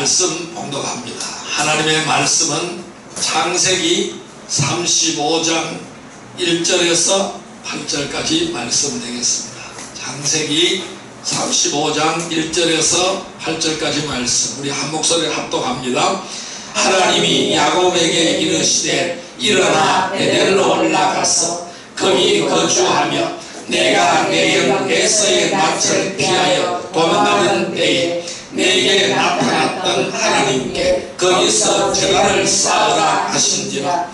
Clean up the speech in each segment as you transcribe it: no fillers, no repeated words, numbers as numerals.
말씀 봉독합니다. 하나님의 말씀은 창세기 35장 1절에서 8절까지 말씀 되겠습니다. 창세기 35장 1절에서 8절까지 말씀, 우리 한 목소리를 합독합니다. 하나님이 야곱에게 이르시되 일어나 베델로 올라가서 거기 거주하며 내가 내 형 에서의 낯을 피하여 도망하는 때에 내게 나타났던 하나님께 거기서 제단을 쌓으라 하신지라.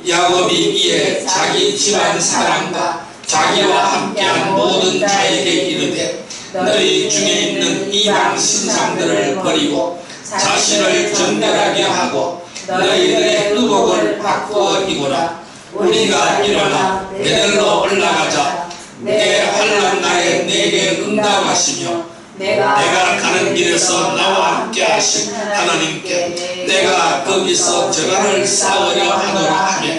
야곱이 이에 자기 집안 사람과 자기와 함께한 모든 자에게 이르되 너희 중에 있는 이방 신상들을 버리고 자신을 정결하게 하고 너희들의 의복을 바꾸어 입으라. 우리가 일어나 베델로 올라가자. 내 환난 날에 내게 응답하시며 내가 가는 길에서 나와 함께 하신 하나님께 내가 거기서 제단을 쌓으려 하노라 하며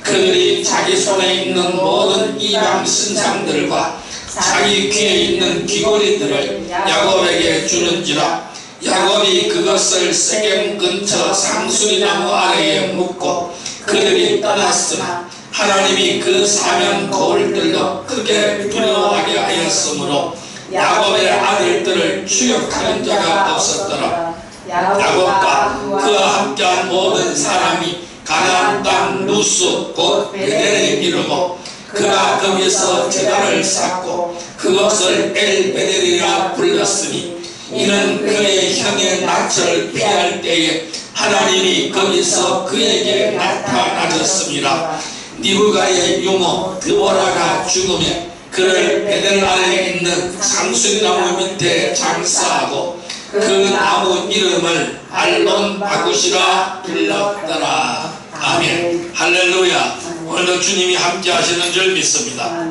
그들이 자기 손에 있는 모든 이방 신상들과 자기 귀에 있는 귀고리들을 야곱에게 주는지라. 야곱이 그것을 세겜 근처 상수리나무 아래에 묻고 그들이 떠났으나 하나님이 그 사면 거울들로 크게 두려워하게 하였으므로 야곱의 아들들을 추격하는 자가 없었더라. 야곱과 그와 함께한 모든 사람이 가나안 땅 루스 곧 베델에 이르고 그가 거기서 제단을 쌓고 그것을 엘베델이라 불렀으니 이는 그의 형의 낯을 피할 때에 하나님이 거기서 그에게 나타나셨습니다. 니브가의 유모 드보라가 죽음에 그를 베델 아래에 있는 상수리나무 밑에 장사하고 그 나무 이름을 알론 바구시라 불렀더라. 아멘. 할렐루야. 오늘도 주님이 함께 하시는 줄 믿습니다.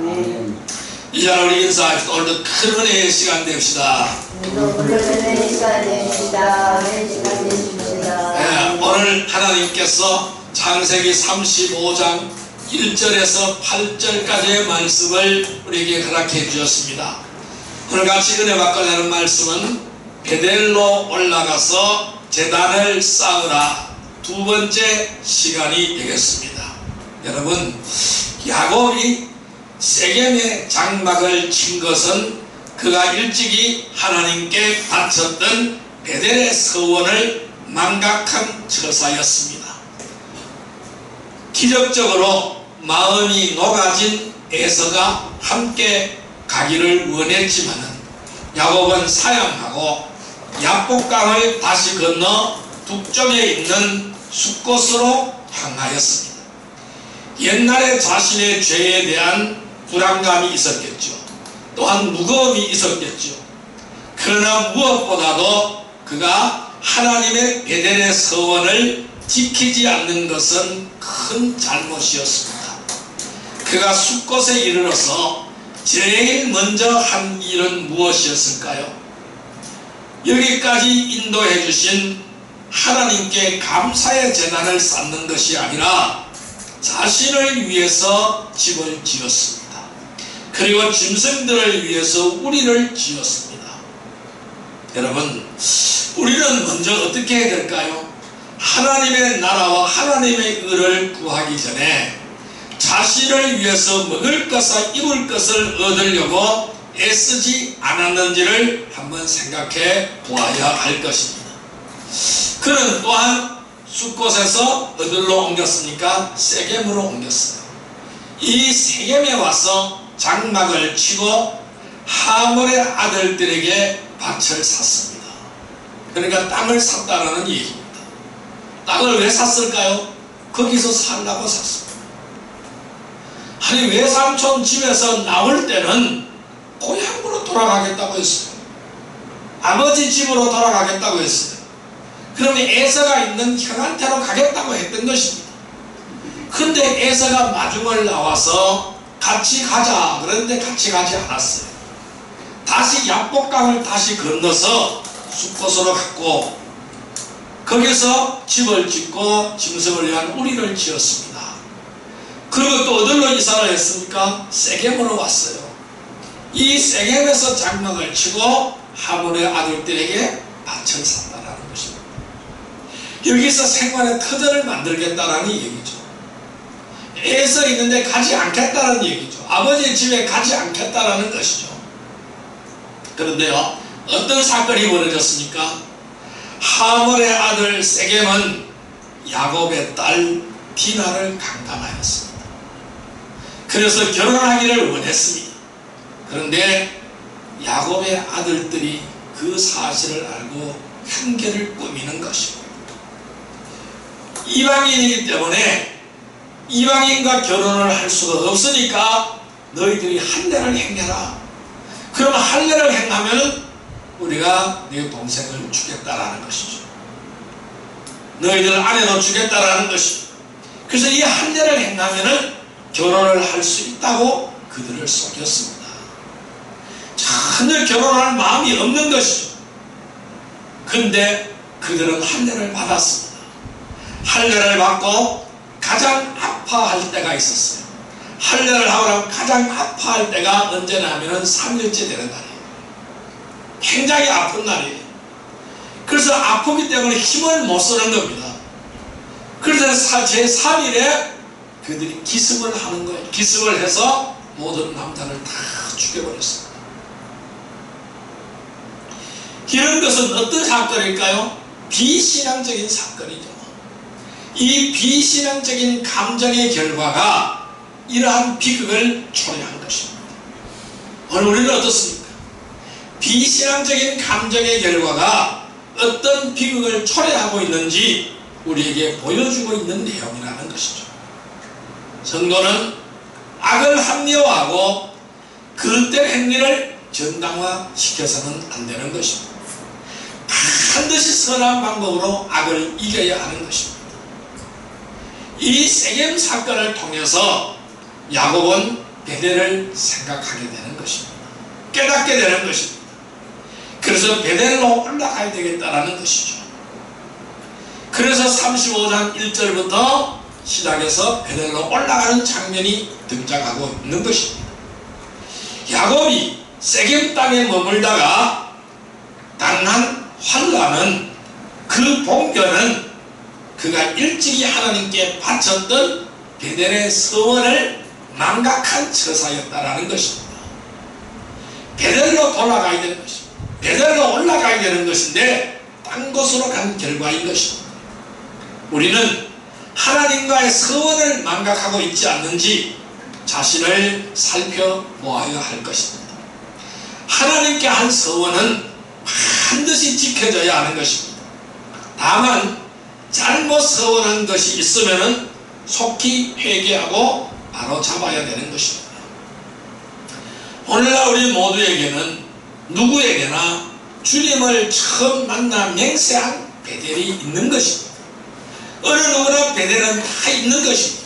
이 자로 우리 인사합시다. 오늘도 큰 은혜의 시간 됩시다. 오늘 하나님께서 창세기 35장 1절에서 8절까지의 말씀을 우리에게 허락해 주셨습니다. 오늘같이 은혜 받고 나는 말씀은 베델로 올라가서 제단을 쌓으라 두 번째 시간이 되겠습니다. 여러분, 야곱이 세겜의 장막을 친 것은 그가 일찍이 하나님께 바쳤던 베델의 서원을 망각한 처사였습니다. 기적적으로 마음이 녹아진 에서가 함께 가기를 원했지만 야곱은 사양하고 야복강을 다시 건너 북쪽에 있는 숫곳으로 향하였습니다. 옛날에 자신의 죄에 대한 불안감이 있었겠죠. 또한 무거움이 있었겠죠. 그러나 무엇보다도 그가 하나님의 베델의 서원을 지키지 않는 것은 큰 잘못이었습니다. 그가 숫곳에 이르러서 제일 먼저 한 일은 무엇이었을까요? 여기까지 인도해 주신 하나님께 감사의 제단을 쌓는 것이 아니라 자신을 위해서 집을 지었습니다. 그리고 짐승들을 위해서 우리를 지었습니다. 여러분, 우리는 먼저 어떻게 해야 될까요? 하나님의 나라와 하나님의 의를 구하기 전에 자신을 위해서 먹을 것과 입을 것을 얻으려고 애쓰지 않았는지를 한번 생각해 보아야 할 것입니다. 그는 또한 숫곳에서 어디로 옮겼습니까? 세겜으로 옮겼어요. 이 세겜에 와서 장막을 치고 하몰의 아들들에게 밭을 샀습니다. 그러니까 땅을 샀다라는 얘기입니다. 땅을 왜 샀을까요? 거기서 살라고 샀습니다. 아니, 외삼촌 집에서 나올 때는 고향으로 돌아가겠다고 했어요. 아버지 집으로 돌아가겠다고 했어요. 그러면 에서가 있는 형한테로 가겠다고 했던 것입니다. 그런데 에서가 마중을 나와서 같이 가자 그런데 같이 가지 않았어요. 다시 야복강을 다시 건너서 숫곳으로 갔고 거기서 집을 짓고 짐승을 위한 우리를 지었습니다. 그리고 또 어디로 이사를 했습니까? 세겜으로 왔어요. 이 세겜에서 장막을 치고 하몬의 아들들에게 밭을 샀다. 여기서 생활의 터전을 만들겠다라는 얘기죠. 애서 있는데 가지 않겠다는 얘기죠. 아버지의 집에 가지 않겠다라는 것이죠. 그런데요, 어떤 사건이 벌어졌습니까? 하몰의 아들 세겜은 야곱의 딸 디나를 강간하였습니다. 그래서 결혼하기를 원했습니다. 그런데 야곱의 아들들이 그 사실을 알고 흉계를 꾸미는 것입니다. 이방인이기 때문에 이방인과 결혼을 할 수가 없으니까 너희들이 할례를 행해라. 그럼 할례를 행하면 우리가 네 동생을 주겠다라는 것이죠. 너희들 아내도 주겠다라는 것이죠. 그래서 이 할례를 행하면 결혼을 할 수 있다고 그들을 속였습니다. 전혀 결혼할 마음이 없는 것이죠. 근데 그들은 할례를 받았습니다. 할례를 받고 가장 아파할 때가 있었어요. 할례를 하고 나면 가장 아파할 때가 언제나 하면 3일째 되는 날이에요. 굉장히 아픈 날이에요. 그래서 아프기 때문에 힘을 못 쓰는 겁니다. 그래서 제3일에 그들이 기습을 하는 거예요. 기습을 해서 모든 남자를 다 죽여버렸습니다. 이런 것은 어떤 사건일까요? 비신앙적인 사건이죠. 이 비신앙적인 감정의 결과가 이러한 비극을 초래한 것입니다. 오늘 우리는 어떻습니까? 비신앙적인 감정의 결과가 어떤 비극을 초래하고 있는지 우리에게 보여주고 있는 내용이라는 것이죠. 성도는 악을 합리화하고 그릇된 행위를 정당화시켜서는 안 되는 것입니다. 반드시 선한 방법으로 악을 이겨야 하는 것입니다. 이 세겜 사건을 통해서 야곱은 베델을 생각하게 되는 것입니다. 깨닫게 되는 것입니다. 그래서 베델로 올라가야 되겠다라는 것이죠. 그래서 35장 1절부터 시작해서 베델로 올라가는 장면이 등장하고 있는 것입니다. 야곱이 세겜 땅에 머물다가 당한 환난은 그 본견은 그가 일찍이 하나님께 바쳤던 베델의 서원을 망각한 처사였다라는 것입니다. 베델로 돌아가야 되는 것입니다. 베델로 올라가야 되는 것인데 딴 곳으로 간 결과인 것입니다. 우리는 하나님과의 서원을 망각하고 있지 않는지 자신을 살펴보아야 할 것입니다. 하나님께 한 서원은 반드시 지켜져야 하는 것입니다. 다만 잘못 서원한 것이 있으면 속히 회개하고 바로 잡아야 되는 것입니다. 오늘날 우리 모두에게는 누구에게나 주님을 처음 만나 맹세한 베델이 있는 것입니다. 어느 누구나 베델은 다 있는 것입니다.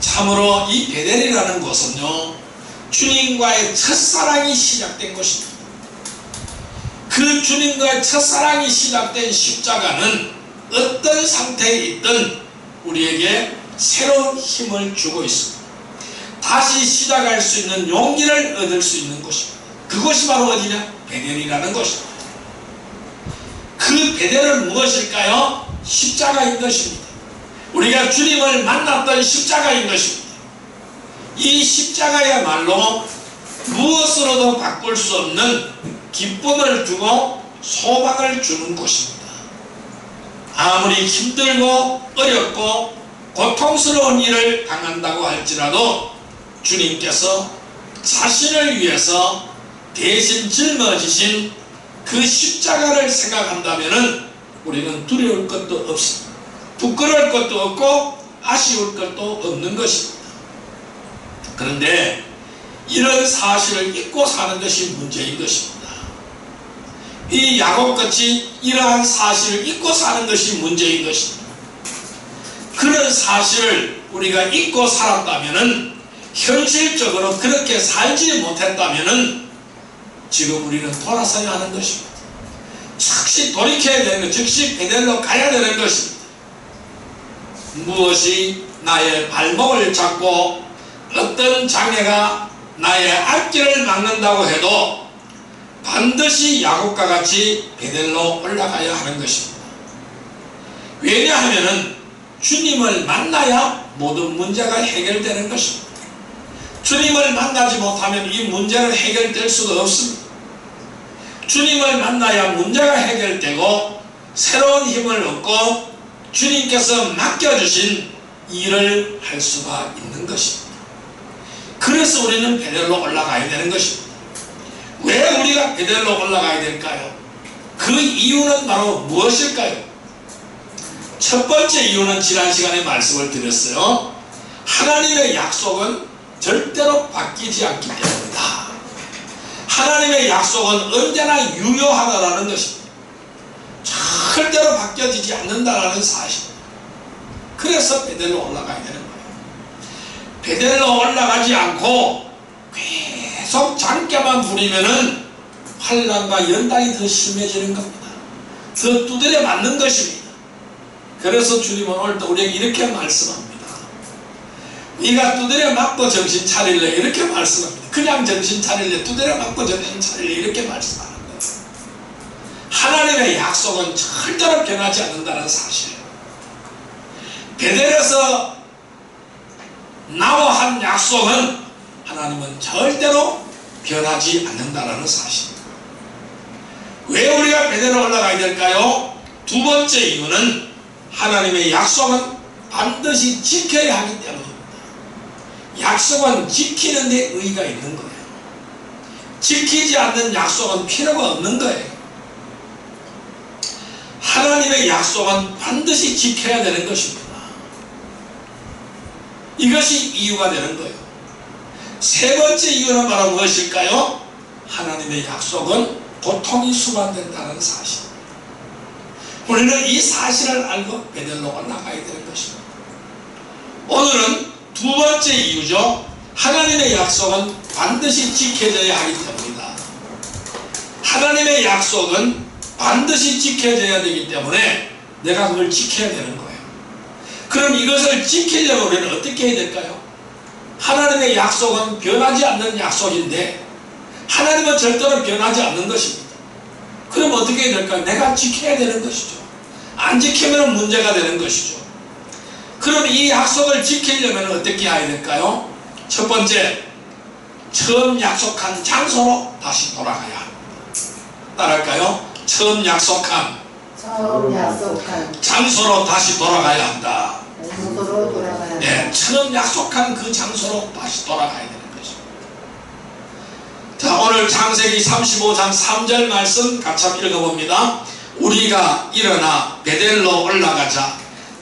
참으로 이 베델이라는 것은요, 주님과의 첫사랑이 시작된 것입니다. 그 주님과의 첫사랑이 시작된 십자가는 어떤 상태에 있든 우리에게 새로운 힘을 주고 있습니다. 다시 시작할 수 있는 용기를 얻을 수 있는 것입니다. 그것이 바로 어디냐? 베델이라는 것입니다. 그 베델은 무엇일까요? 십자가인 것입니다. 우리가 주님을 만났던 십자가인 것입니다. 이 십자가야말로 무엇으로도 바꿀 수 없는 기쁨을 주고 소망을 주는 곳입니다. 아무리 힘들고 어렵고 고통스러운 일을 당한다고 할지라도 주님께서 자신을 위해서 대신 짊어지신 그 십자가를 생각한다면 우리는 두려울 것도 없습니다. 부끄러울 것도 없고 아쉬울 것도 없는 것입니다. 그런데 이런 사실을 잊고 사는 것이 문제인 것입니다. 이 야곱같이 이러한 사실을 잊고 사는 것이 문제인 것입니다. 그런 사실을 우리가 잊고 살았다면, 현실적으로 그렇게 살지 못했다면 지금 우리는 돌아서야 하는 것입니다. 즉시 돌이켜야 되는 것, 즉시 베델로 가야 되는 것입니다. 무엇이 나의 발목을 잡고 어떤 장애가 나의 앞길을 막는다고 해도 반드시 야곱과 같이 베델로 올라가야 하는 것입니다. 왜냐하면은 주님을 만나야 모든 문제가 해결되는 것입니다. 주님을 만나지 못하면 이 문제는 해결될 수가 없습니다. 주님을 만나야 문제가 해결되고 새로운 힘을 얻고 주님께서 맡겨주신 일을 할 수가 있는 것입니다. 그래서 우리는 베델로 올라가야 되는 것입니다. 왜 우리가 베델로 올라가야 될까요? 그 이유는 바로 무엇일까요? 첫 번째 이유는 지난 시간에 말씀을 드렸어요. 하나님의 약속은 절대로 바뀌지 않기 때문이다. 하나님의 약속은 언제나 유효하다라는 것입니다. 절대로 바뀌어지지 않는다라는 사실. 그래서 베델로 올라가야 되는 거예요. 베델로 올라가지 않고 계속 장깨만 부리면은 환난과 연단이 더 심해지는 겁니다. 더 두드려 맞는 것입니다. 그래서 주님은 오늘도 우리에게 이렇게 말씀합니다. 네가 두드려 맞고 정신 차릴래? 이렇게 말씀합니다. 그냥 정신 차릴래? 두드려 맞고 정신 차릴래? 이렇게 말씀하는 거예요. 하나님의 약속은 절대로 변하지 않는다는 사실. 베델에서 나와 한 약속은 하나님은 절대로 변하지 않는다는 사실. 왜 우리가 베델로 올라가야 될까요? 두 번째 이유는 하나님의 약속은 반드시 지켜야 하기 때문입니다. 약속은 지키는 데 의의가 있는 거예요. 지키지 않는 약속은 필요가 없는 거예요. 하나님의 약속은 반드시 지켜야 되는 것입니다. 이것이 이유가 되는 거예요. 세 번째 이유는 바로 무엇일까요? 하나님의 약속은 고통이 수반된다는 사실. 우리는 이 사실을 알고 베델로 올라가야 되는 것입니다. 오늘은 두 번째 이유죠. 하나님의 약속은 반드시 지켜져야 하기 때문이다. 하나님의 약속은 반드시 지켜져야 되기 때문에 내가 그걸 지켜야 되는 거예요. 그럼 이것을 지키려면 우리는 어떻게 해야 될까요? 하나님의 약속은 변하지 않는 약속인데 하나님은 절대로 변하지 않는 것입니다. 그럼 어떻게 해야 될까요? 내가 지켜야 되는 것이죠. 안 지키면 문제가 되는 것이죠. 그럼 이 약속을 지키려면 어떻게 해야 될까요? 첫 번째, 처음 약속한 장소로 다시 돌아가야 합니다. 따라할까요? 처음 약속한 장소로 다시 돌아가야 한다. 네, 처음 약속한 그 장소로 다시 돌아가야 되는 것입니다. 자, 오늘 창세기 35장 3절 말씀 같이 한번 읽어봅니다. 우리가 일어나 베델로 올라가자.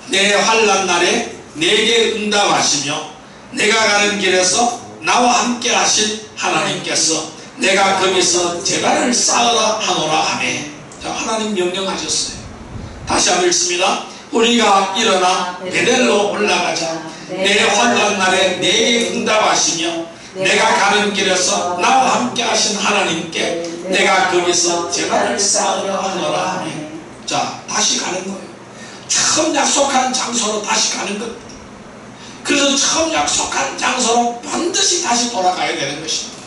내 환난 날에 내게 응답하시며 내가 가는 길에서 나와 함께 하신 하나님께서 내가 거기서 제단을 쌓으라 하노라 하매. 자, 하나님 명령하셨어요. 다시 한번 읽습니다. 우리가 일어나 베델로 올라가자. 내 환난 날에 내게 응답하시며 내가 가는 길에서 나와 함께 하신 하나님께 내가 거기서 제단을 쌓으라 하노라 하매. 자, 다시 가는 거예요. 처음 약속한 장소로 다시 가는 겁니다. 그래서 처음 약속한 장소로 반드시 다시 돌아가야 되는 것입니다.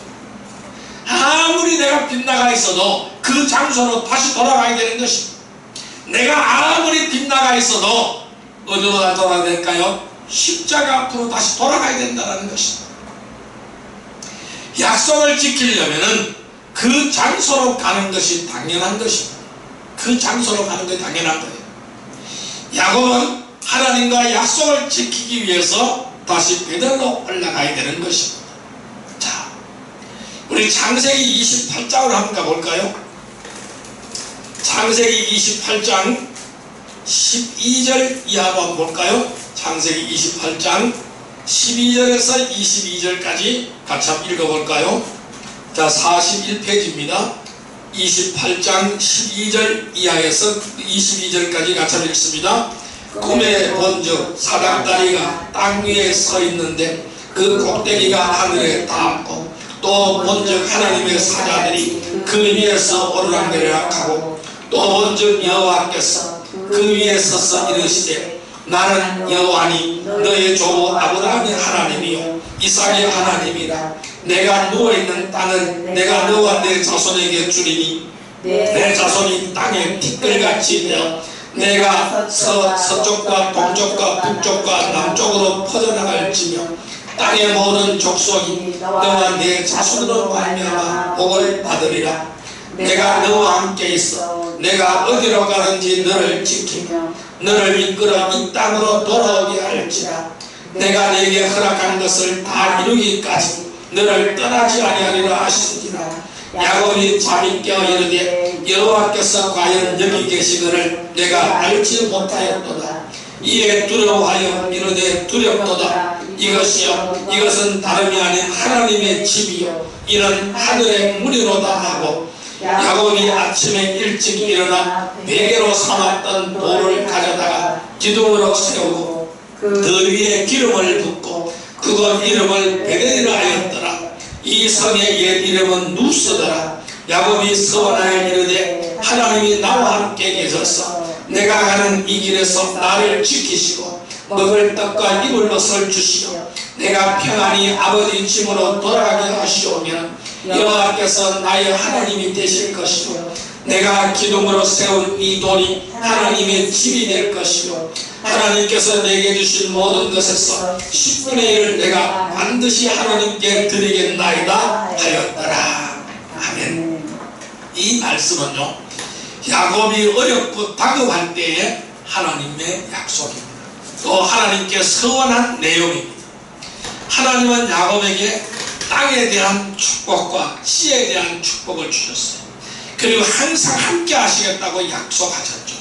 아무리 내가 빗나가 있어도 그 장소로 다시 돌아가야 되는 것입니다. 내가 아무리 빗나가 있어도 어디로 돌아가야 될까요? 십자가 앞으로 다시 돌아가야 된다는 것입니다. 약속을 지키려면 그 장소로 가는 것이 당연한 것입니다. 그 장소로 가는 것이 당연한 거예요. 야곱은 하나님과 약속을 지키기 위해서 다시 베델로 올라가야 되는 것입니다. 자, 우리 창세기 28장으로 한번 가볼까요? 창세기 28장 12절 이하로 한번 볼까요? 창세기 28장 12절에서 22절까지 같이 한번 읽어볼까요? 자, 41페이지입니다. 28장 12절 이하에서 22절까지 같이 한번 읽습니다. 꿈에 본즉 사닥다리가 땅 위에 서 있는데 그 꼭대기가 하늘에 닿았고 또 본즉 하나님의 사자들이 그 위에서 오르락내리락 하고 또 본즉 여호와께서 그 위에 서서 이르시되 나는 여호와니 너의 조부 아브라함의 하나님이요 이삭의 하나님이라. 내가 누워있는 땅은 내가 너와 내 자손에게 주리니 내 자손이 땅에 티끌같이 되어 내가 서쪽과 동쪽과 북쪽과 남쪽으로 퍼져나갈지며 땅의 모든 족속이 너와 내 자손으로 말미암아 복을 받으리라. 내가 너와 함께 있어 내가 어디로 가든지 너를 지키며 너를 이끌어 이 땅으로 돌아오게 할지라. 내가 네게 허락한 것을 다 이루기까지 너를 떠나지 아니하리라 하시니라. 야곱이 잠이 깨어 이르되 여호와께서 과연 여기 계시거를 내가 알지 못하였도다. 이에 두려워하여 이르되 두렵도다. 이것은 다름이 아닌 하나님의 집이요 이는 하늘의 문이로다 하고, 야곱이 아침에 일찍 일어나 베개로 삼았던 돌을 가져다가 기둥으로 세우고 그 위에 기름을 붓고 그곳 이름을 베델이라 하였더라. 이 성의 옛 이름은 누스더라. 야곱이 서원하여 이르되 하나님이 나와 함께 계셔서 내가 가는 이 길에서 나를 지키시고 먹을 떡과 입을 옷을 주시오. 내가 평안히 아버지 집으로 돌아가게 하시오면 여호와께서 나의 하나님이 되실 것이요 내가 기둥으로 세운 이 돌이 하나님의 집이 될 것이요 하나님께서 내게 주신 모든 것에서 10분의 1을 내가 반드시 하나님께 드리겠나이다 하였더라. 아멘. 이 말씀은요, 야곱이 어렵고 다급할 때에 하나님의 약속입니다. 또 하나님께 서원한 내용입니다. 하나님은 야곱에게 땅에 대한 축복과 씨에 대한 축복을 주셨어요. 그리고 항상 함께 하시겠다고 약속하셨죠.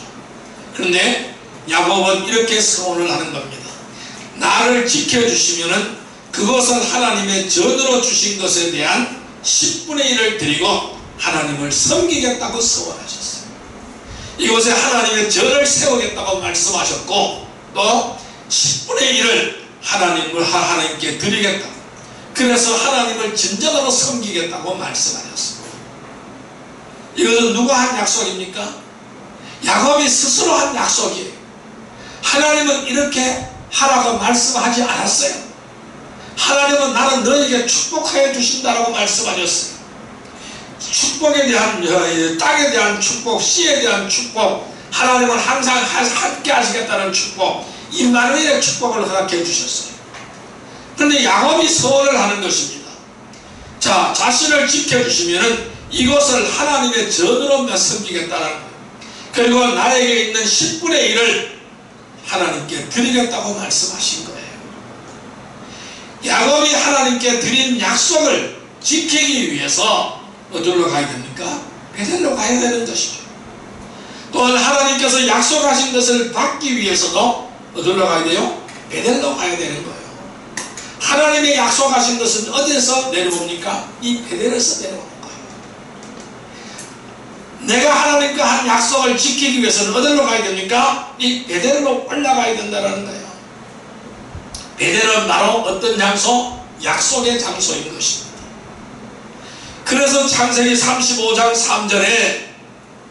그런데 야곱은 이렇게 서원을 하는 겁니다. 나를 지켜주시면은 그것은 하나님의 전으로 주신 것에 대한 10분의 1을 드리고 하나님을 섬기겠다고 서원하셨어요. 이곳에 하나님의 전을 세우겠다고 말씀하셨고 또 10분의 1을 하나님께 드리겠다. 그래서 하나님을 진정으로 섬기겠다고 말씀하셨습니다. 이것은 누가 한 약속입니까? 야곱이 스스로 한 약속이에요. 하나님은 이렇게 하라고 말씀하지 않았어요. 하나님은 나는 너에게 축복하여 주신다라고 말씀하셨어요. 축복에 대한, 땅에 대한 축복, 씨에 대한 축복, 하나님은 항상 함께 하시겠다는 축복, 임마누엘의 축복을 허락해 주셨어요. 그런데 야곱이 서원을 하는 것입니다. 자, 자신을 지켜주시면은 이것을 하나님의 전으로 섬기겠다는 거예요. 그리고 나에게 있는 10분의 1을 하나님께 드리겠다고 말씀하신 거예요. 야곱이 하나님께 드린 약속을 지키기 위해서 어디로 가야 됩니까? 베델로 가야 되는 것이죠. 또한 하나님께서 약속하신 것을 받기 위해서도 어디로 가야 돼요? 베델로 가야 되는 거예요. 하나님의 약속하신 것은 어디에서 내려옵니까? 이 베델에서 내려오는 거예요. 내가 하나님과 한 약속을 지키기 위해서는 어디로 가야 됩니까? 이 베델로 올라가야 된다는 거예요. 베델은 바로 어떤 장소? 약속의 장소인 것입니다. 그래서 창세기 35장 3절에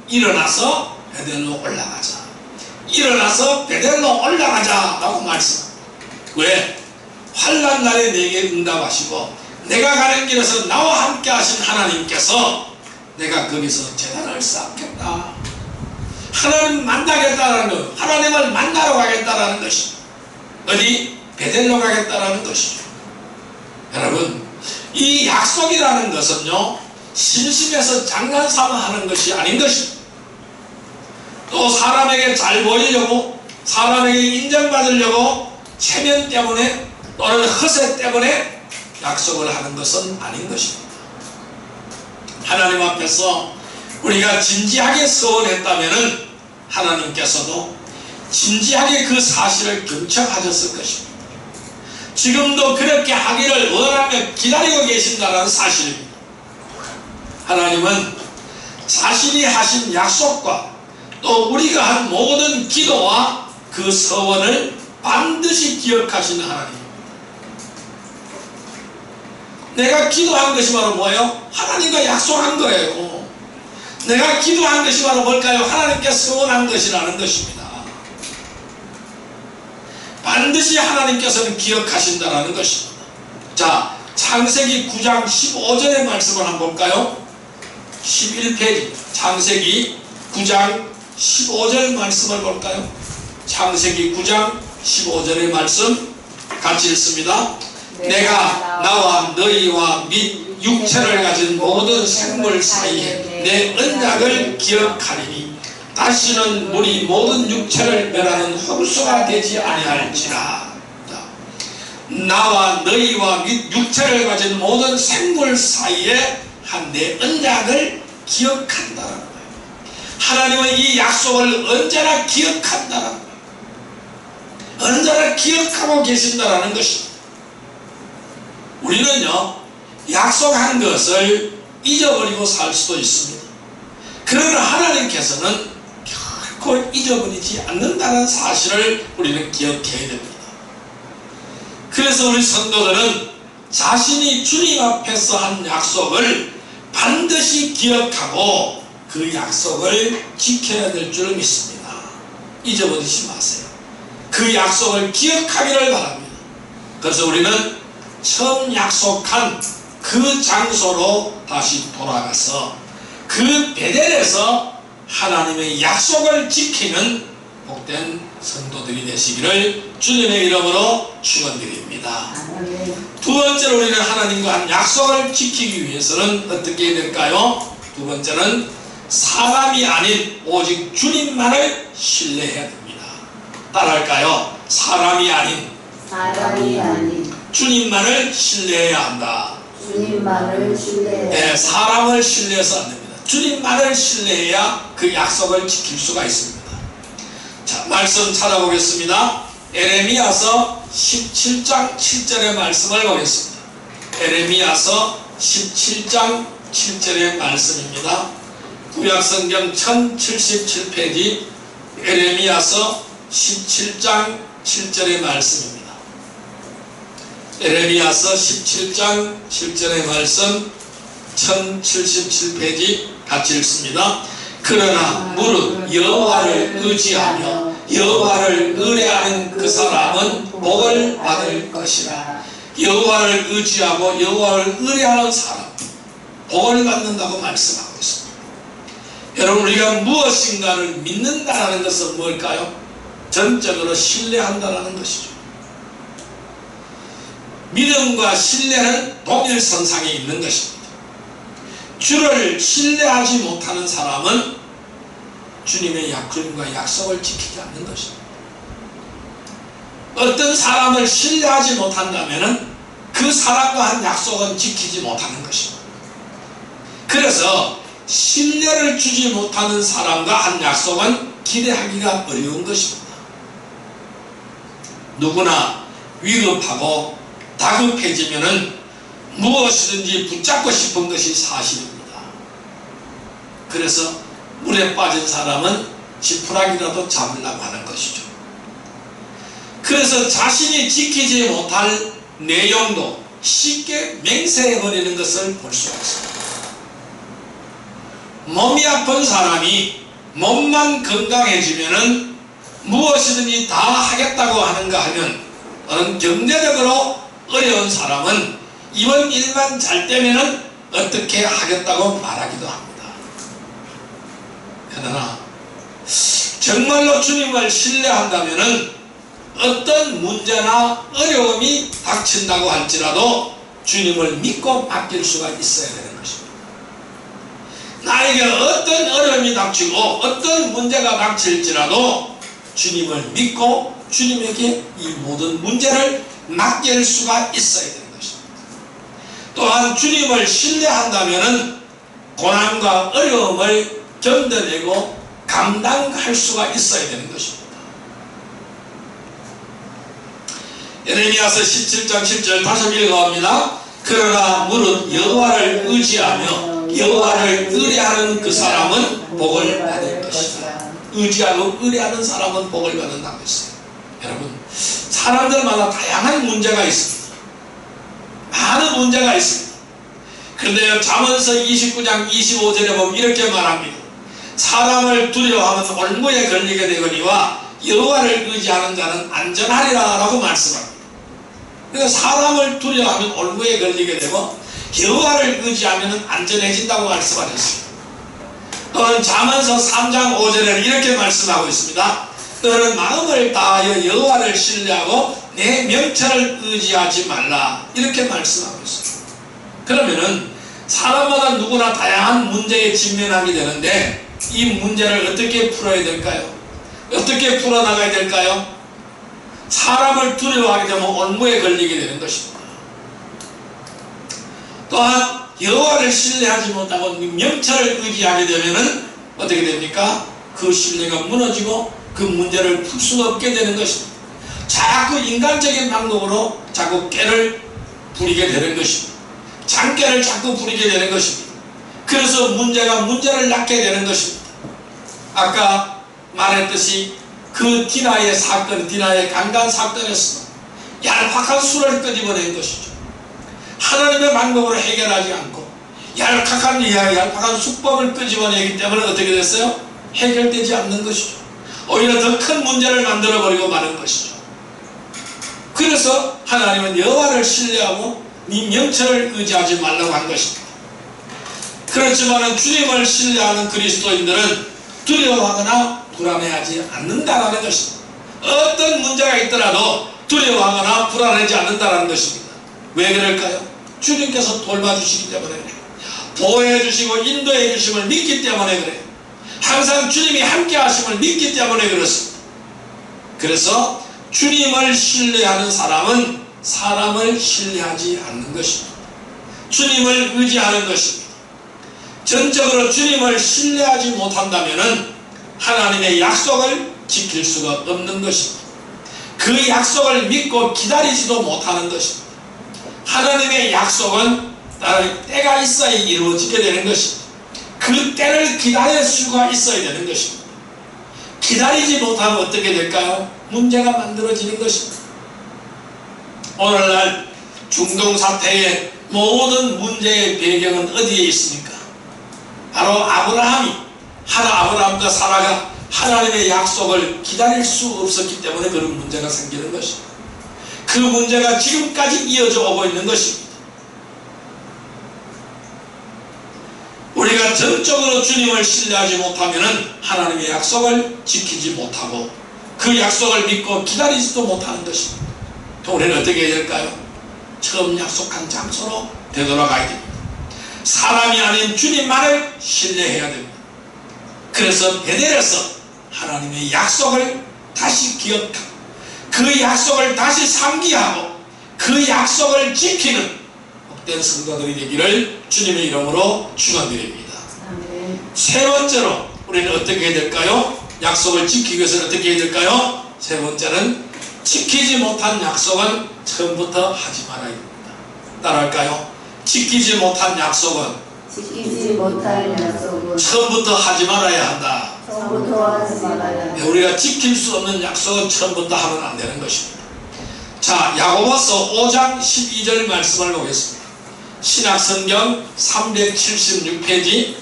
일어나서 베델로 올라가자, 일어나서 베델로 올라가자 라고 말씀합니다. 왜? 환난 날에 내게 응답하시고 내가 가는 길에서 나와 함께 하신 하나님께서 내가 거기서 제단을 쌓겠다, 하나님 만나겠다라는 것, 하나님을 만나러 가겠다라는 것입니다. 어디? 베델로 가겠다라는 것이죠. 여러분, 이 약속이라는 것은요, 심심해서 장난삼아 하는 것이 아닌 것입니다. 또 사람에게 잘 보이려고, 사람에게 인정받으려고 체면 때문에 또는 허세 때문에 약속을 하는 것은 아닌 것입니다. 하나님 앞에서 우리가 진지하게 서원했다면 하나님께서도 진지하게 그 사실을 경청하셨을 것입니다. 지금도 그렇게 하기를 원하며 기다리고 계신다는 사실입니다. 하나님은 자신이 하신 약속과 또 우리가 한 모든 기도와 그 서원을 반드시 기억하시는 하나님입니다. 내가 기도한 것이 바로 뭐예요? 하나님과 약속한 거예요. 내가 기도한 것이 바로 뭘까요? 하나님께 서원한 것이라는 것입니다. 반드시 하나님께서는 기억하신다는 것입니다. 자, 창세기 9장 15절의 말씀을 한번 볼까요? 11페이지 창세기 9장 15절 말씀을 볼까요? 창세기 9장 15절의 말씀 같이 읽습니다. 내가 나와 너희와 및 육체를 가진 모든 생물 사이에 내 언약을 기억하리니 다시는 물이 모든 육체를 멸하는 홍수가 되지 아니할지라. 나와 너희와 및 육체를 가진 모든 생물 사이에 한 내 언약을 기억한다라는 거예요. 하나님은 이 약속을 언제나 기억한다라는 거예요. 언제나 기억하고 계신다라는 것입니다. 우리는요, 약속한 것을 잊어버리고 살 수도 있습니다. 그러나 하나님께서는 결코 잊어버리지 않는다는 사실을 우리는 기억해야 됩니다. 그래서 우리 성도들은 자신이 주님 앞에서 한 약속을 반드시 기억하고 그 약속을 지켜야 될 줄 믿습니다. 잊어버리지 마세요. 그 약속을 기억하기를 바랍니다. 그래서 우리는 처음 약속한 그 장소로 다시 돌아가서 그 베델에서 하나님의 약속을 지키는 복된 성도들이 되시기를 주님의 이름으로 축원드립니다. 두 번째로 우리는 하나님과 한 약속을 지키기 위해서는 어떻게 해야 될까요? 두 번째는 사람이 아닌 오직 주님만을 신뢰해야 됩니다. 따라할까요? 사람이 아닌 주님만을 신뢰해야 한다. 주님만을 신뢰해야 네, 사람을 신뢰해서 안 됩니다. 주님만을 신뢰해야 그 약속을 지킬 수가 있습니다. 자, 말씀 찾아보겠습니다. 에레미야서 17장 7절의 말씀을 보겠습니다. 에레미야서 17장 7절의 말씀입니다. 구약성경 1077페이지 에레미야서 17장 7절의 말씀입니다. 에레미야서 17장 7절의 말씀 1077페이지 같이 읽습니다. 그러나 무릇 여호와를 의지하며 여호와를 의뢰하는 그 사람은 복을 받을 것이라. 여호와를 의지하고 여호와를 의뢰하는 사람 복을 받는다고 말씀하고 있습니다. 여러분, 우리가 무엇인가를 믿는다는 것은 뭘까요? 전적으로 신뢰한다는 것이죠. 믿음과 신뢰는 동일선상에 있는 것입니다. 주를 신뢰하지 못하는 사람은 주님의 주님과 약속을 지키지 않는 것입니다. 어떤 사람을 신뢰하지 못한다면 그 사람과 한 약속은 지키지 못하는 것입니다. 그래서 신뢰를 주지 못하는 사람과 한 약속은 기대하기가 어려운 것입니다. 누구나 위급하고 다급해지면은 무엇이든지 붙잡고 싶은 것이 사실입니다. 그래서 물에 빠진 사람은 지푸라기라도 잡으려고 하는 것이죠. 그래서 자신이 지키지 못할 내용도 쉽게 맹세해버리는 것을 볼 수가 있습니다. 몸이 아픈 사람이 몸만 건강해지면은 무엇이든지 다 하겠다고 하는가 하면 경제적으로 어려운 사람은 이번 일만 잘 되면은 어떻게 하겠다고 말하기도 합니다. 그러나 정말로 주님을 신뢰한다면은 어떤 문제나 어려움이 닥친다고 할지라도 주님을 믿고 맡길 수가 있어야 되는 것입니다. 나에게 어떤 어려움이 닥치고 어떤 문제가 닥칠지라도 주님을 믿고 주님에게 이 모든 문제를 맡길 수가 있어야 되는 것입니다. 또한 주님을 신뢰한다면 고난과 어려움을 견뎌내고 감당할 수가 있어야 되는 것입니다. 에레미야서 17장 7절 다시 읽어봅니다. 그러나 무릇 여호와를 의지하며 여호와를 의뢰하는 그 사람은 복을 받을 것이다. 의지하고 의뢰하는 사람은 복을 받는다고 했어요. 여러분, 사람들마다 다양한 문제가 있습니다. 많은 문제가 있습니다. 그런데 잠언서 29장 25절에 보면 이렇게 말합니다. 사람을 두려워하면 올무에 걸리게 되거니와 여호와를 의지하는 자는 안전하리라 라고 말씀합니다. 그러니까 사람을 두려워하면 올무에 걸리게 되고 여호와를 의지하면 안전해진다고 말씀하셨습니다. 또는 잠언서 3장 5절에는 이렇게 말씀하고 있습니다. 너는 마음을 다하여 여호와를 신뢰하고 내 명철을 의지하지 말라, 이렇게 말씀하고 있습니다. 그러면은 사람마다 누구나 다양한 문제에 직면하게 되는데 이 문제를 어떻게 풀어야 될까요? 어떻게 풀어나가야 될까요? 사람을 두려워하게 되면 올무에 걸리게 되는 것입니다. 또한 여호와를 신뢰하지 못하고 명철을 의지하게 되면은 어떻게 됩니까? 그 신뢰가 무너지고 그 문제를 풀 수가 없게 되는 것입니다. 자꾸 인간적인 방법으로 자꾸 깨를 부리게 되는 것입니다. 장깨를 자꾸 부리게 되는 것입니다. 그래서 문제가 문제를 낳게 되는 것입니다. 아까 말했듯이 그 디나의 사건, 디나의 강간 사건에서 얄팍한 수를 끄집어낸 것이죠. 하나님의 방법으로 해결하지 않고 얄팍한 수법을 끄집어내기 때문에 어떻게 됐어요? 해결되지 않는 것이죠. 오히려 더 큰 문제를 만들어버리고 마는 것이죠. 그래서 하나님은 여호와를 신뢰하고 네 명철을 의지하지 말라고 한 것입니다. 그렇지만 주님을 신뢰하는 그리스도인들은 두려워하거나 불안해하지 않는다라는 것입니다. 어떤 문제가 있더라도 두려워하거나 불안하지 않는다라는 것입니다. 왜 그럴까요? 주님께서 돌봐주시기 때문에 그래요. 보호해주시고 인도해주심을 믿기 때문에 그래요. 항상 주님이 함께 하심을 믿기 때문에 그렇습니다. 그래서 주님을 신뢰하는 사람은 사람을 신뢰하지 않는 것입니다. 주님을 의지하는 것입니다. 전적으로 주님을 신뢰하지 못한다면 하나님의 약속을 지킬 수가 없는 것입니다. 그 약속을 믿고 기다리지도 못하는 것입니다. 하나님의 약속은 때가 있어야 이루어지게 되는 것입니다. 그 때를 기다릴 수가 있어야 되는 것입니다. 기다리지 못하면 어떻게 될까요? 문제가 만들어지는 것입니다. 오늘날 중동 사태의 모든 문제의 배경은 어디에 있습니까? 바로 아브라함과 사라가 하나님의 약속을 기다릴 수 없었기 때문에 그런 문제가 생기는 것입니다. 그 문제가 지금까지 이어져 오고 있는 것입니다. 우리가 전적으로 주님을 신뢰하지 못하면 하나님의 약속을 지키지 못하고 그 약속을 믿고 기다리지도 못하는 것입니다. 우리는 어떻게 해야 될까요? 처음 약속한 장소로 되돌아가야 됩니다. 사람이 아닌 주님만을 신뢰해야 됩니다. 그래서 베델에서 하나님의 약속을 다시 기억하고 그 약속을 다시 상기하고 그 약속을 지키는 복된 성도들이 되기를 주님의 이름으로 축원드립니다. 세 번째로 우리는 어떻게 해야 될까요? 약속을 지키기 위해서는 어떻게 해야 될까요? 세 번째는 지키지 못한 약속은 처음부터 하지 말아야 됩니다. 따라할까요? 지키지 못한 약속은 처음부터 하지 말아야 한다. 우리가 지킬 수 없는 약속은 처음부터 하면 안 되는 것입니다. 자, 야고보서 5장 12절 말씀을 보겠습니다. 신약성경 376페이지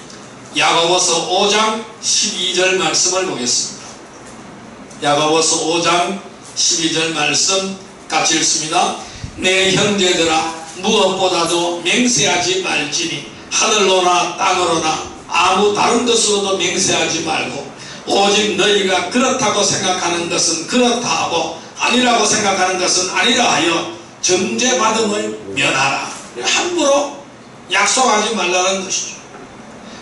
야고보서 5장 12절 말씀을 보겠습니다. 야고보서 5장 12절 말씀 같이 읽습니다. 내 형제들아 무엇보다도 맹세하지 말지니 하늘로나 땅으로나 아무 다른 것으로도 맹세하지 말고 오직 너희가 그렇다고 생각하는 것은 그렇다 하고 아니라고 생각하는 것은 아니라 하여 정죄받음을 면하라. 함부로 약속하지 말라는 것이죠.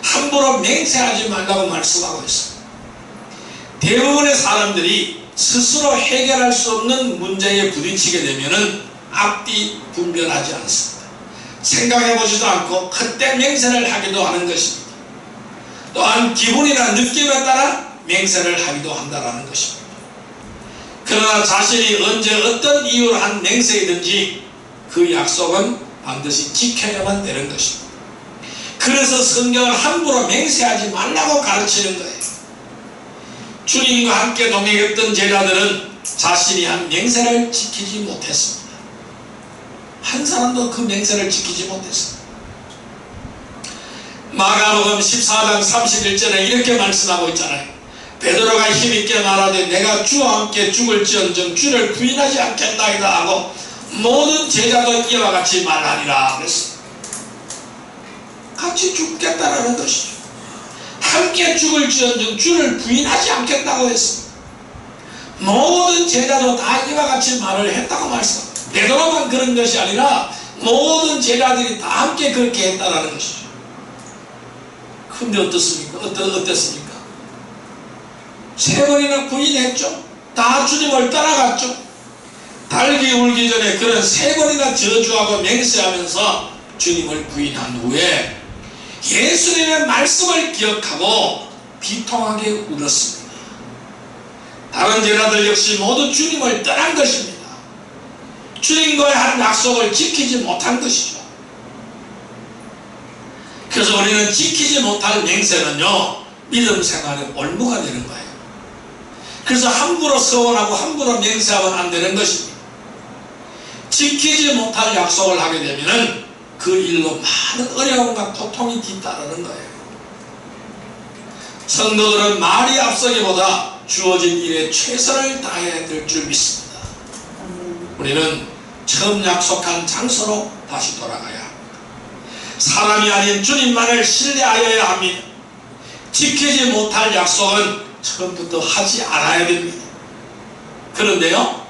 함부로 맹세하지 말라고 말씀하고 있습니다. 대부분의 사람들이 스스로 해결할 수 없는 문제에 부딪히게 되면은 앞뒤 분별하지 않습니다. 생각해보지도 않고 그때 맹세를 하기도 하는 것입니다. 또한 기분이나 느낌에 따라 맹세를 하기도 한다는 것입니다. 그러나 자신이 언제 어떤 이유로 한 맹세이든지 그 약속은 반드시 지켜야만 되는 것입니다. 그래서 성경을 함부로 맹세하지 말라고 가르치는 거예요. 주님과 함께 동행했던 제자들은 자신이 한 맹세를 지키지 못했습니다. 한 사람도 그 맹세를 지키지 못했습니다. 마가복음 14장 31절에 이렇게 말씀하고 있잖아요. 베드로가 힘있게 말하되 내가 주와 함께 죽을지언정 주를 부인하지 않겠나이다 하고 모든 제자도 이와 같이 말하니라 그랬습니다. 같이 죽겠다라는 것이죠. 함께 죽을지언정 주를 부인하지 않겠다고 했습니다. 모든 제자도 다 이와 같이 말을 했다고 말씀합니다. 베드로만 그런 것이 아니라 모든 제자들이 다 함께 그렇게 했다라는 것이죠. 근데 어떻습니까? 어땠습니까? 3번이나 부인했죠. 다 주님을 따라갔죠. 달기 울기 전에 그런 3번이나 저주하고 맹세하면서 주님을 부인한 후에 예수님의 말씀을 기억하고 비통하게 울었습니다. 다른 제자들 역시 모두 주님을 떠난 것입니다. 주님과의 한 약속을 지키지 못한 것이죠. 그래서 우리는 지키지 못할 맹세는요, 믿음 생활의 올무가 되는 거예요. 그래서 함부로 서원하고 함부로 맹세하면 안 되는 것입니다. 지키지 못할 약속을 하게 되면은 그 일로 많은 어려움과 고통이 뒤따르는 거예요. 성도들은 말이 앞서기보다 주어진 일에 최선을 다해야 될 줄 믿습니다. 우리는 처음 약속한 장소로 다시 돌아가야 합니다. 사람이 아닌 주님만을 신뢰하여야 합니다. 지키지 못할 약속은 처음부터 하지 않아야 됩니다. 그런데요,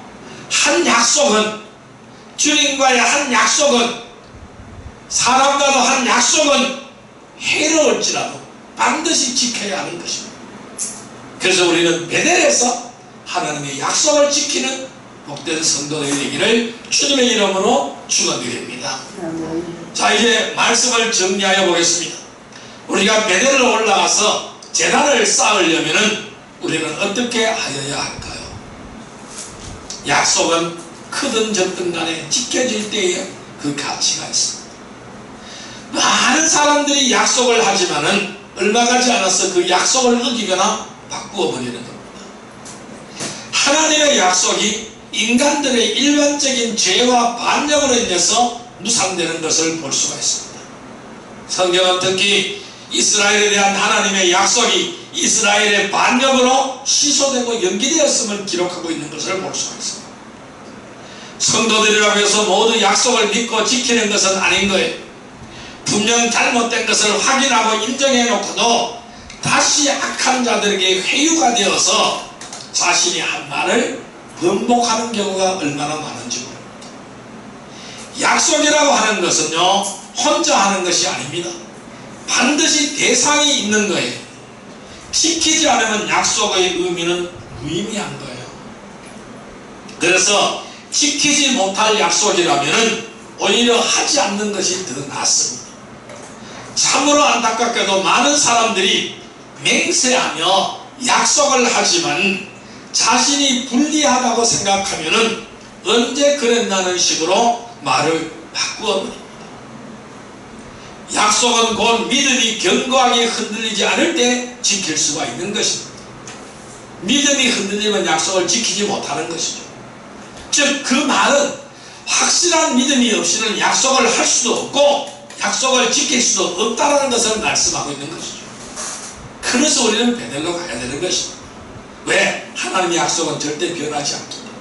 한 약속은, 주님과의 한 약속은, 사람과도 한 약속은 해로울지라도 반드시 지켜야 하는 것입니다. 그래서 우리는 베델에서 하나님의 약속을 지키는 복된 성도들이 되기를 주님의 이름으로 축원드립니다. 자, 이제 말씀을 정리하여 보겠습니다. 우리가 베델을 올라가서 제단을 쌓으려면 우리는 어떻게 하여야 할까요? 약속은 크든 적든 간에 지켜질 때에 그 가치가 있습니다. 많은 사람들이 약속을 하지만은 얼마 가지 않아서 그 약속을 어기거나 바꾸어 버리는 겁니다. 하나님의 약속이 인간들의 일반적인 죄와 반역으로 인해서 무산되는 것을 볼 수가 있습니다. 성경은 특히 이스라엘에 대한 하나님의 약속이 이스라엘의 반역으로 취소되고 연기되었음을 기록하고 있는 것을 볼 수가 있습니다. 성도들이라고 해서 모두 약속을 믿고 지키는 것은 아닌 거예요. 분명 잘못된 것을 확인하고 인정해 놓고도 다시 악한 자들에게 회유가 되어서 자신이 한 말을 번복하는 경우가 얼마나 많은지 모릅니다. 약속이라고 하는 것은요, 혼자 하는 것이 아닙니다. 반드시 대상이 있는 거예요. 지키지 않으면 약속의 의미는 무의미한 거예요. 그래서 지키지 못할 약속이라면 오히려 하지 않는 것이 더 낫습니다. 참으로 안타깝게도 많은 사람들이 맹세하며 약속을 하지만 자신이 불리하다고 생각하면 언제 그랬나는 식으로 말을 바꾸어 버립니다. 약속은 곧 믿음이 견고하게 흔들리지 않을 때 지킬 수가 있는 것입니다. 믿음이 흔들리면 약속을 지키지 못하는 것이죠. 즉, 그 말은 확실한 믿음이 없이는 약속을 할 수도 없고 약속을 지킬 수도 없다는 것을 말씀하고 있는 것이죠. 그래서 우리는 베델로 가야 되는 것입니다. 왜? 하나님의 약속은 절대 변하지 않기 때문에.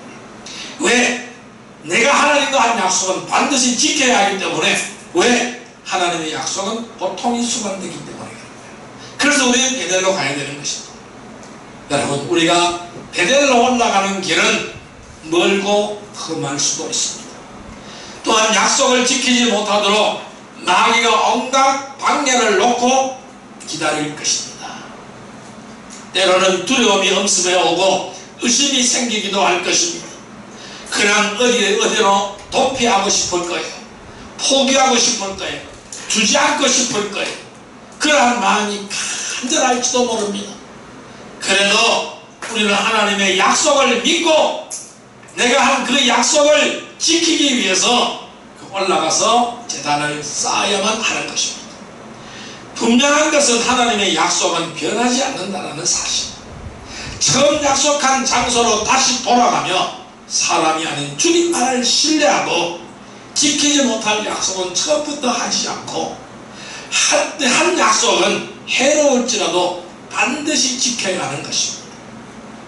왜? 내가 하나님과 한 약속은 반드시 지켜야 하기 때문에. 왜? 하나님의 약속은 보통이 수반되기 때문에. 그래서 우리는 베델로 가야 되는 것입니다. 여러분, 우리가 베델로 올라가는 길은 멀고 험할 수도 있습니다. 또한 약속을 지키지 못하도록 마귀가 온갖 방해를 놓고 기다릴 것입니다. 때로는 두려움이 엄습해 오고 의심이 생기기도 할 것입니다. 그냥 어디로 도피하고 싶을 거예요. 포기하고 싶을 거예요. 두지 않고 싶을 거예요. 그러한 마음이 간절할지도 모릅니다. 그래도 우리는 하나님의 약속을 믿고 내가 한 그 약속을 지키기 위해서 올라가서 제단을 쌓아야만 하는 것입니다. 분명한 것은 하나님의 약속은 변하지 않는다는 사실. 처음 약속한 장소로 다시 돌아가며 사람이 아닌 주님만을 신뢰하고 지키지 못할 약속은 처음부터 하지 않고 한 약속은 해로울지라도 반드시 지켜야 하는 것입니다.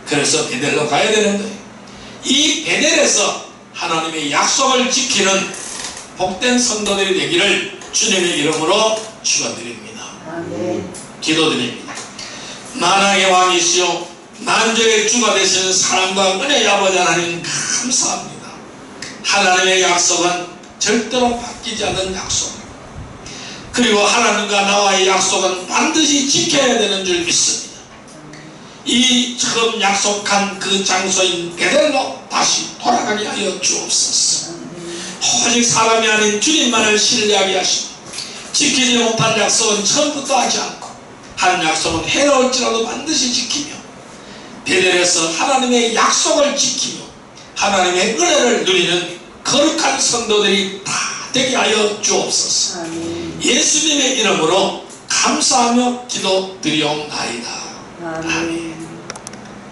그래서 베델로 가야 되는 거예요. 이 베델에서 하나님의 약속을 지키는 복된 성도들이 되기를 주님의 이름으로 축원드립니다. 아멘. 기도드립니다. 만왕의 왕이시여 만족의 주가 되시는 사랑과 은혜의 아버지 하나님 감사합니다. 하나님의 약속은 절대로 바뀌지 않는 약속입니다. 그리고 하나님과 나와의 약속은 반드시 지켜야 되는 줄 믿습니다. 이 처음 약속한 그 장소인 베델로 다시 돌아가게 하여 주옵소서. 오직 사람이 아닌 주님만을 신뢰하게 하시고 지키지 못한 약속은 처음부터 하지 않고 한 약속은 해로울지라도 반드시 지키며 베델에서 하나님의 약속을 지키며 하나님의 은혜를 누리는 거룩한 성도들이 다 되게 하여 주옵소서. 예수님의 이름으로 감사하며 기도드리옵나이다. 아멘.